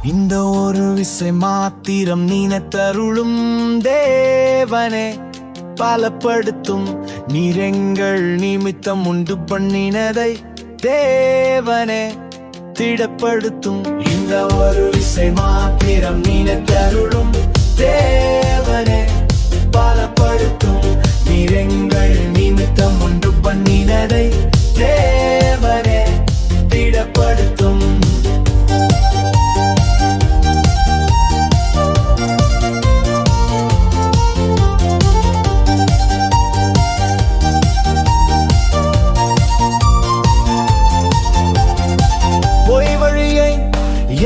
இந்த ஒரு விசை மாத்திரம் நினைத்தருளும் தேவனே பலப்படுத்தும். நீரெங்கள் நிமித்தம் உண்டு பண்ணினதை தேவனே திடப்படுத்தும். இந்த ஒரு விசை மாத்திரம் நினைத்தருளும் தேவனே பலப்படுத்தும். நீரெங்கள் நிமித்தம் உண்டு பண்ணினதை தேவனே திடப்படுத்தும்.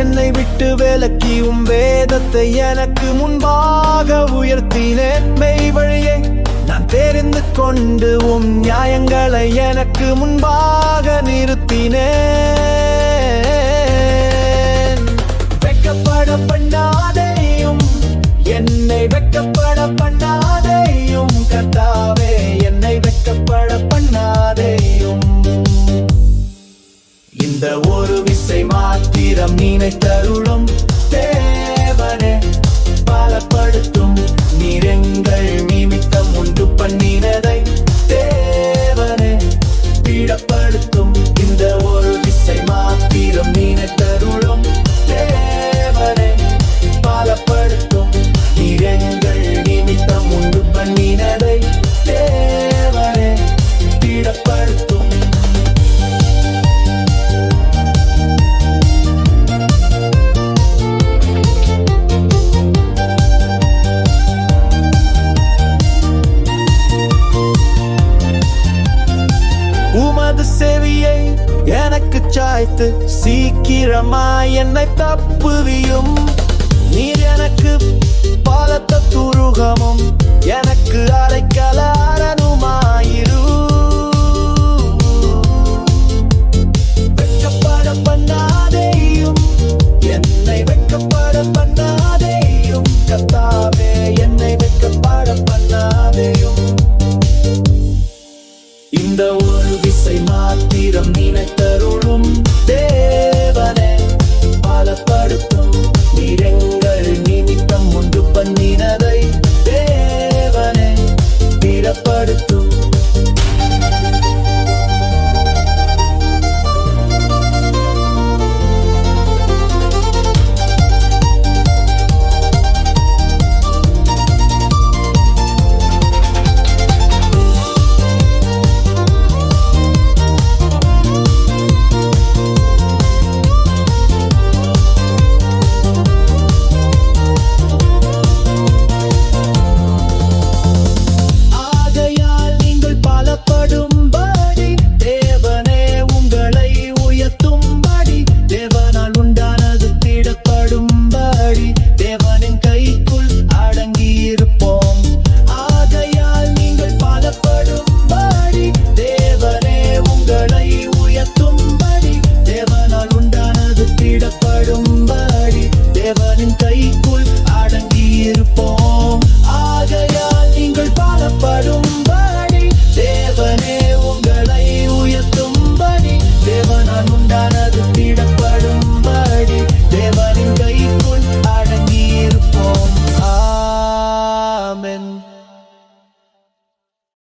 என்னை விட்டு விலக்கி வேதத்தை எனக்கு முன்பாக உயர்த்தினேன். மெய் வழியை நான் தெரிந்து கொண்டு நியாயங்களை எனக்கு முன்பாக நிறுத்தினேன். வெட்கப்பட பண்ணாதையும் என்னை வெட்கப்பட பண்ணாதையும் கர்த்தாவே, என்னை வெட்கப்பட பண்ணாதையும். இந்த ஒரு விசை மாத்திரம் நினைத்தருளும் தேவனே பலப்படுத்தும். நீரெங்கள் நிமித்தம் உண்டு பண்ணினதை தேவனே திடப்படுத்தும். இந்த ஒரு விசை மாத்திரம் நினைத்தருளும் தேவனே பலப்படுத்தும். நீரெங்கள் நிமித்தம் உண்டு பண்ணினதை தேவனே திடப்படுத்தும். உமது செவியை எனக்கு சாய்த்து சீக்கிரமாய் என்னை தப்புவியும். நீர் எனக்கு பலத்த துருகமும் எனக்கு அடைக்கல அரணுமாயிரு.